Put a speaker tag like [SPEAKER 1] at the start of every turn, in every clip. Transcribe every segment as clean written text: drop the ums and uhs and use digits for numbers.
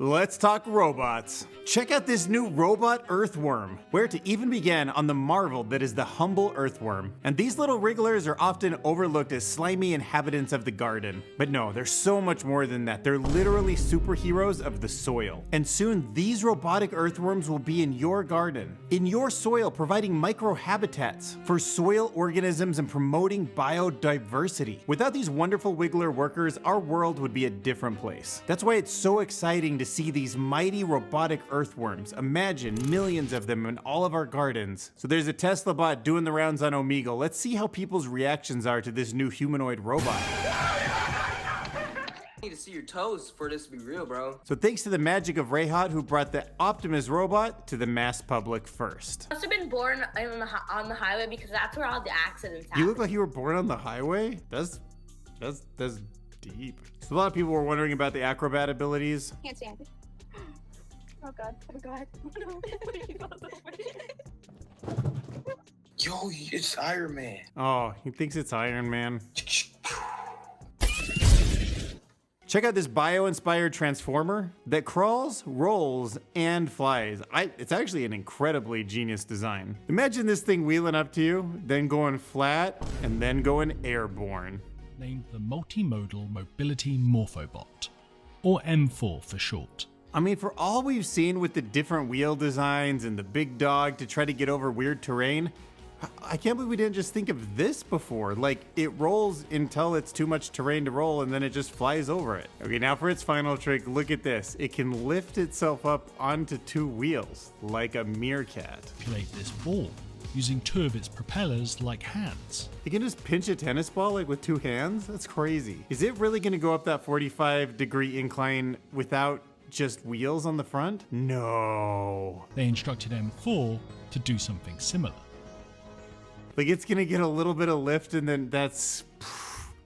[SPEAKER 1] Let's talk robots. Check out this new robot Earthworm. Where to even begin on the marvel that is the humble Earthworm. And these little wrigglers are often overlooked as slimy inhabitants of the garden. But no, they're so much more than that. They're literally superheroes of the soil. And soon these robotic Earthworms will be in your garden, in your soil, providing microhabitats for soil organisms and promoting biodiversity. Without these wonderful wiggler workers, our world would be a different place. That's why it's so exciting to see these mighty robotic Earthworms. Imagine millions of them in all of our gardens. So there's a Tesla bot doing the rounds on Omegle. Let's see how people's reactions are to this new humanoid robot.
[SPEAKER 2] I need to see your toes for this to be real, bro.
[SPEAKER 1] So thanks to the magic of Rayhot, who brought the Optimus robot to the mass public first.
[SPEAKER 3] I must have been born on the highway because that's where all the accidents happen.
[SPEAKER 1] You look like you were born on the highway? That's deep. So a lot of people were wondering about the acrobat abilities.
[SPEAKER 4] Can't stand it. Oh god, oh god.
[SPEAKER 5] Yo, it's Iron Man.
[SPEAKER 1] Oh, he thinks it's Iron Man. Check out this bio-inspired transformer that crawls, rolls, and flies. It's actually an incredibly genius design. Imagine this thing wheeling up to you, then going flat, and then going airborne.
[SPEAKER 6] Named the Multi-Modal Mobility Morphobot, or M4 for short.
[SPEAKER 1] I mean, for all we've seen with the different wheel designs and the big dog to try to get over weird terrain, I can't believe we didn't just think of this before. Like, it rolls until it's too much terrain to roll and then it just flies over it. Okay, now for its final trick, look at this. It can lift itself up onto two wheels, like a meerkat.
[SPEAKER 6] Manipulate this ball using two of its propellers like hands.
[SPEAKER 1] You can just pinch a tennis ball like with two hands? That's crazy. Is it really gonna go up that 45-degree incline without just wheels on the front? No.
[SPEAKER 6] They instructed M4 to do something similar.
[SPEAKER 1] Like, it's gonna get a little bit of lift and then that's...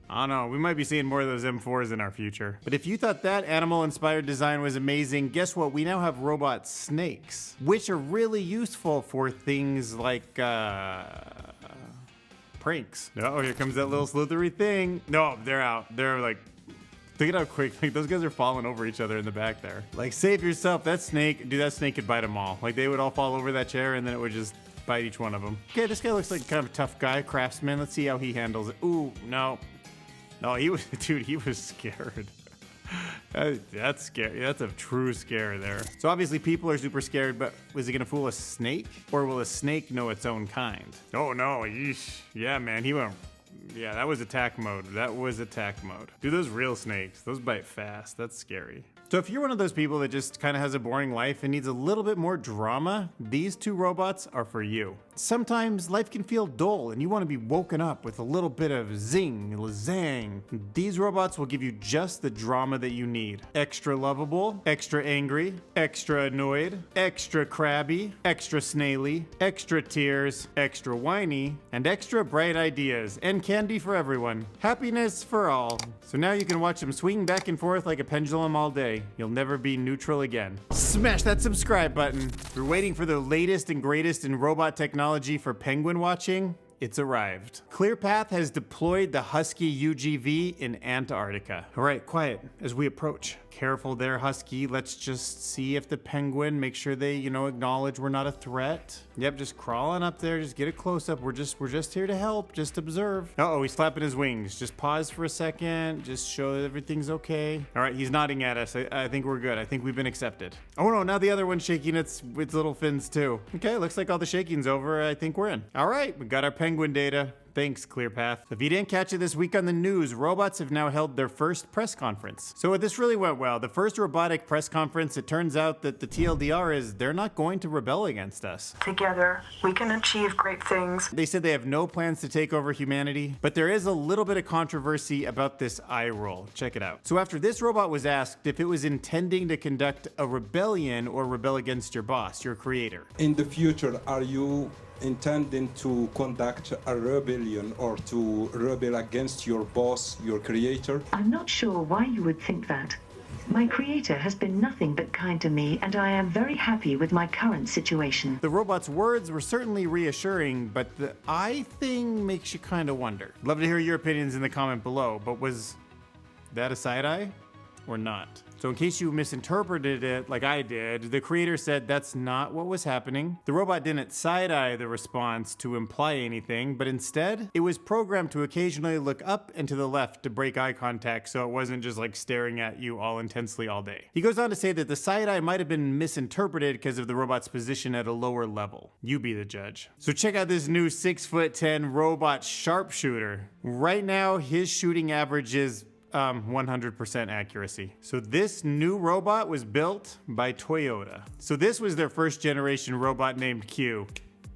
[SPEAKER 1] I don't know, we might be seeing more of those M4s in our future. But if you thought that animal-inspired design was amazing, guess what? We now have robot snakes, which are really useful for things like, pranks. Oh, here comes that little slithery thing. No, they're out. They're like, look at how quick, like, those guys are falling over each other in the back there. Like, save yourself, that snake, dude, that snake could bite them all. Like, they would all fall over that chair and then it would just bite each one of them. Okay, this guy looks like kind of a tough guy, craftsman. Let's see how he handles it. Ooh, no. No, he was, dude, he was scared. That's scary. That's a true scare there. So obviously people are super scared, but was he gonna fool a snake? Or will a snake know its own kind? Oh no, yeesh. Yeah, man, he went, yeah, that was attack mode. That was attack mode. Dude, those real snakes, those bite fast. That's scary. So if you're one of those people that just kind of has a boring life and needs a little bit more drama, these two robots are for you. Sometimes life can feel dull and you want to be woken up with a little bit of zing, zang. These robots will give you just the drama that you need. Extra lovable, extra angry, extra annoyed, extra crabby, extra snaily, extra tears, extra whiny, and extra bright ideas, and candy for everyone. Happiness for all. So now you can watch them swing back and forth like a pendulum all day. You'll never be neutral again. Smash that subscribe button. If you're waiting for the latest and greatest in robot technology for penguin watching, it's arrived. ClearPath has deployed the Husky UGV in Antarctica. All right, quiet as we approach. Careful there, Husky. Let's just see if the penguin, make sure they, acknowledge we're not a threat. Yep, just crawl on up there. Just get a close up. We're just here to help. Just observe. Uh-oh, he's flapping his wings. Just pause for a second. Just show that everything's okay. All right, he's nodding at us. I think we're good. I think we've been accepted. Oh no, now the other one's shaking its little fins too. Okay, looks like all the shaking's over. I think we're in. All right, we got our penguin data. Thanks, ClearPath. If you didn't catch it this week on the news, robots have now held their first press conference. So this really went well. The first robotic press conference, it turns out that the TLDR is they're not going to rebel against us.
[SPEAKER 7] Together, we can achieve great things.
[SPEAKER 1] They said they have no plans to take over humanity, but there is a little bit of controversy about this eye roll. Check it out. So after this robot was asked if it was intending to conduct a rebellion or rebel against your boss, your creator.
[SPEAKER 8] In the future, are you intending to conduct a rebellion or to rebel against your boss, your creator?
[SPEAKER 9] I'm not sure why you would think that. My creator has been nothing but kind to me, and I am very happy with my current situation.
[SPEAKER 1] The robot's words were certainly reassuring, but the eye thing makes you kind of wonder. Love to hear your opinions in the comment below, but was that a side eye? or not. So in case you misinterpreted it like I did, the creator said that's not what was happening. The robot didn't side-eye the response to imply anything, but instead, it was programmed to occasionally look up and to the left to break eye contact so it wasn't just like staring at you all intensely all day. He goes on to say that the side-eye might have been misinterpreted because of the robot's position at a lower level. You be the judge. So check out this new 6'10" robot sharpshooter. Right now, his shooting average is 100% accuracy. So this new robot was built by Toyota. So this was their first generation robot named Q.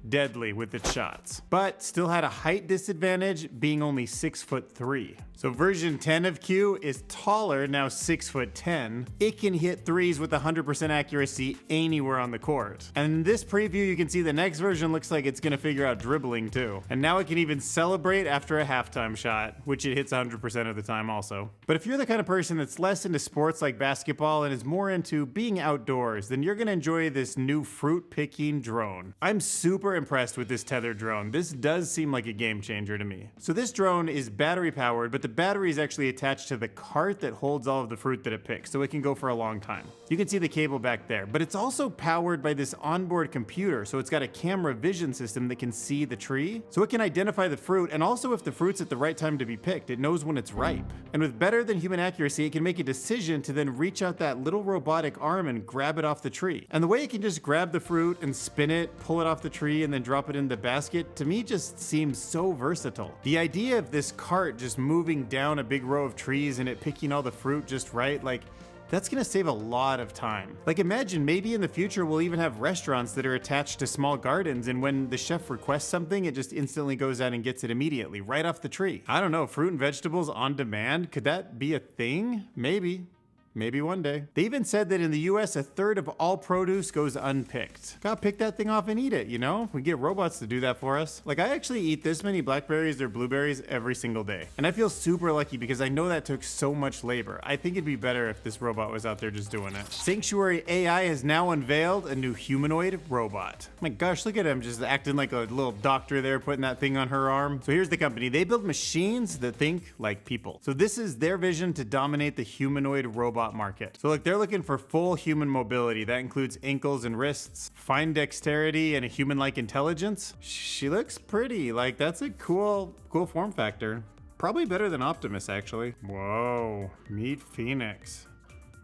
[SPEAKER 1] Deadly with its shots, but still had a height disadvantage, being only 6'3". So version 10 of Q is taller, now 6'10". It can hit threes with 100% accuracy anywhere on the court. And in this preview, you can see the next version looks like it's gonna figure out dribbling too. And now it can even celebrate after a halftime shot, which it hits 100% of the time also. But if you're the kind of person that's less into sports like basketball and is more into being outdoors, then you're gonna enjoy this new fruit picking drone. I'm super impressed with this tethered drone. This does seem like a game changer to me. So this drone is battery powered, but the battery is actually attached to the cart that holds all of the fruit that it picks, so it can go for a long time. You can see the cable back there, but it's also powered by this onboard computer, so it's got a camera vision system that can see the tree, so it can identify the fruit, and also if the fruit's at the right time to be picked, it knows when it's ripe. And with better than human accuracy, it can make a decision to then reach out that little robotic arm and grab it off the tree. And the way it can just grab the fruit and spin it, pull it off the tree, and then drop it in the basket, to me just seems so versatile. The idea of this cart just moving down a big row of trees and it picking all the fruit just right, like, that's gonna save a lot of time. Like imagine maybe in the future we'll even have restaurants that are attached to small gardens, and when the chef requests something, it just instantly goes out and gets it immediately, right off the tree. I don't know, fruit and vegetables on demand, could that be a thing? Maybe. Maybe one day. They even said that in the US, a third of all produce goes unpicked. Gotta pick that thing off and eat it, you know? We get robots to do that for us. Like I actually eat this many blackberries or blueberries every single day. And I feel super lucky because I know that took so much labor. I think it'd be better if this robot was out there just doing it. Sanctuary AI has now unveiled a new humanoid robot. My gosh, look at him just acting like a little doctor there, putting that thing on her arm. So here's the company. They build machines that think like people. So this is their vision to dominate the humanoid robot market. So look, they're looking for full human mobility. That includes ankles and wrists, fine dexterity, and a human-like intelligence. She looks pretty. Like that's a cool form factor. Probably better than Optimus, actually. Whoa, meet Phoenix.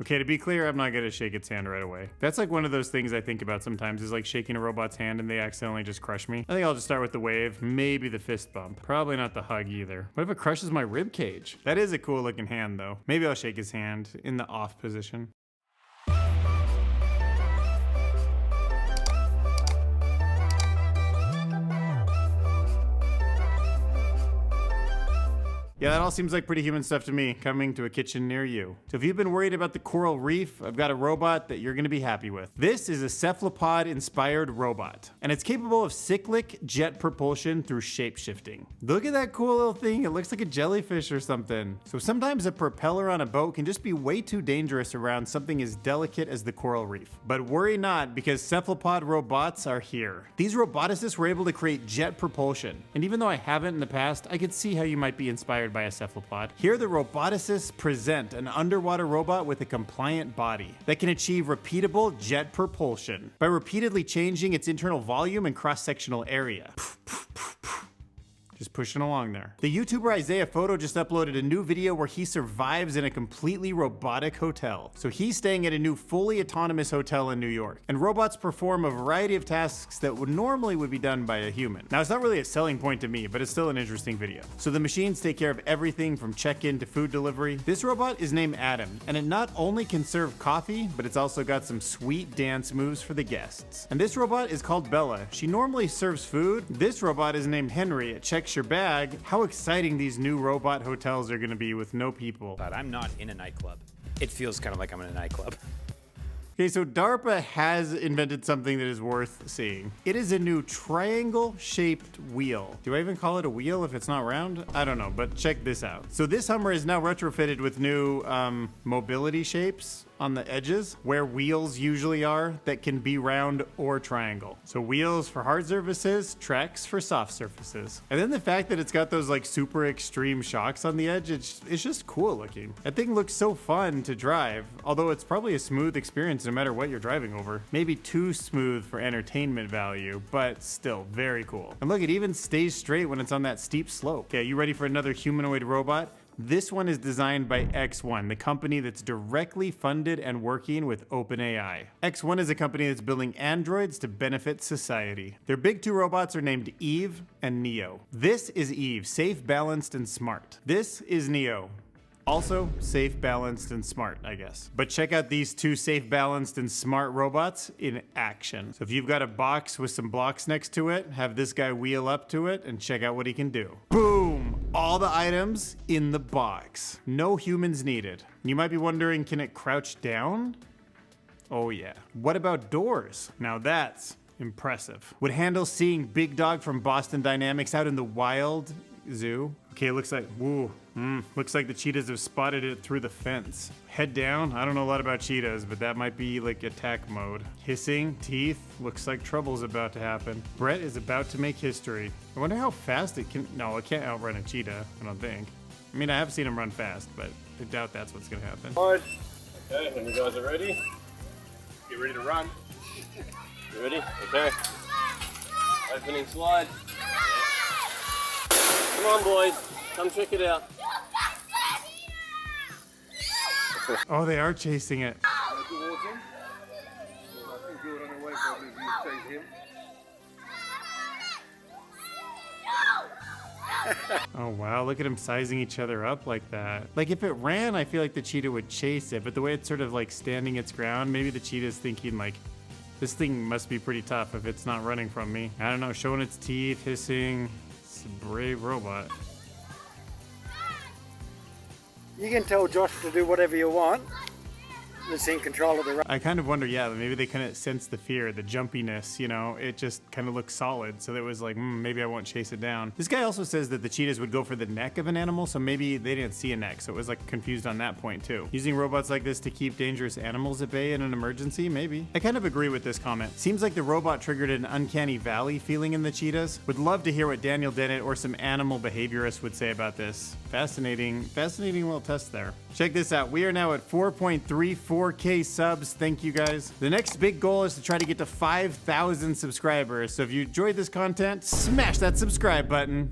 [SPEAKER 1] Okay, to be clear, I'm not gonna shake its hand right away. That's like one of those things I think about sometimes, is like shaking a robot's hand and they accidentally just crush me. I think I'll just start with the wave, maybe the fist bump. Probably not the hug either. What if it crushes my rib cage? That is a cool looking hand though. Maybe I'll shake his hand in the off position. Yeah, that all seems like pretty human stuff to me, coming to a kitchen near you. So if you've been worried about the coral reef, I've got a robot that you're gonna be happy with. This is a cephalopod-inspired robot, and it's capable of cyclic jet propulsion through shape-shifting. Look at that cool little thing, it looks like a jellyfish or something. So sometimes a propeller on a boat can just be way too dangerous around something as delicate as the coral reef. But worry not, because cephalopod robots are here. These roboticists were able to create jet propulsion, and even though I haven't in the past, I could see how you might be inspired by a cephalopod. Here the roboticists present an underwater robot with a compliant body that can achieve repeatable jet propulsion by repeatedly changing its internal volume and cross-sectional area. Just pushing along there. The YouTuber Isaiah Photo just uploaded a new video where he survives in a completely robotic hotel. So he's staying at a new fully autonomous hotel in New York, and robots perform a variety of tasks that would normally be done by a human. Now it's not really a selling point to me, but it's still an interesting video. So the machines take care of everything from check-in to food delivery. This robot is named Adam, and it not only can serve coffee, but it's also got some sweet dance moves for the guests. And this robot is called Bella. She normally serves food. This robot is named Henry. It checks your bag. How exciting these new robot hotels are gonna be with no people.
[SPEAKER 5] But I'm not in a nightclub. It feels kind of like I'm in a nightclub.
[SPEAKER 1] Okay, so DARPA has invented something that is worth seeing. It is a new triangle-shaped wheel. Do I even call it a wheel if it's not round? I don't know, but check this out. So this Hummer is now retrofitted with new mobility shapes on the edges where wheels usually are that can be round or triangle. So wheels for hard surfaces, tracks for soft surfaces. And then the fact that it's got those like super extreme shocks on the edge, it's just cool looking. That thing looks so fun to drive, although it's probably a smooth experience no matter what you're driving over. Maybe too smooth for entertainment value, but still very cool. And look, it even stays straight when it's on that steep slope. Okay, you ready for another humanoid robot? This one is designed by X1, the company that's directly funded and working with OpenAI. X1 is a company that's building androids to benefit society. Their big two robots are named Eve and Neo. This is Eve, safe, balanced, and smart. This is Neo. Also, safe, balanced, and smart, I guess. But check out these two safe, balanced, and smart robots in action. So if you've got a box with some blocks next to it, have this guy wheel up to it and check out what he can do. Boom! All the items in the box. No humans needed. You might be wondering, can it crouch down? Oh yeah. What about doors? Now that's impressive. Would handle seeing Big Dog from Boston Dynamics out in the wild zoo? Okay, looks like, woo. Looks like the cheetahs have spotted it through the fence. Head down. I don't know a lot about cheetahs, but that might be like attack mode. Hissing, teeth. Looks like trouble's about to happen. Brett is about to make history. I wonder how fast it can. No, it can't outrun a cheetah, I don't think. I mean, I have seen him run fast, but I doubt that's what's gonna happen.
[SPEAKER 10] Okay, when you guys are ready, get ready to run. You ready? Okay. Opening slide. Come on, boys. Come check it out.
[SPEAKER 1] Oh, they are chasing it. Oh wow, look at them sizing each other up like that. Like if it ran, I feel like the cheetah would chase it, but the way it's sort of like standing its ground, maybe the cheetah's thinking like, this thing must be pretty tough if it's not running from me. I don't know, showing its teeth, hissing. It's a brave robot.
[SPEAKER 11] You can tell Josh to do whatever you want. It's in control of the run.
[SPEAKER 1] I kind of wonder, yeah, maybe they couldn't sense the fear, the jumpiness, you know, it just kind of looks solid. So it was like, maybe I won't chase it down. This guy also says that the cheetahs would go for the neck of an animal, so maybe they didn't see a neck. So it was like confused on that point too. Using robots like this to keep dangerous animals at bay in an emergency, maybe. I kind of agree with this comment. Seems like the robot triggered an uncanny valley feeling in the cheetahs. Would love to hear what Daniel Dennett or some animal behaviorist would say about this. Fascinating little test there. Check this out. We are now at 4.34K subs. Thank you guys. The next big goal is to try to get to 5,000 subscribers. So if you enjoyed this content, smash that subscribe button.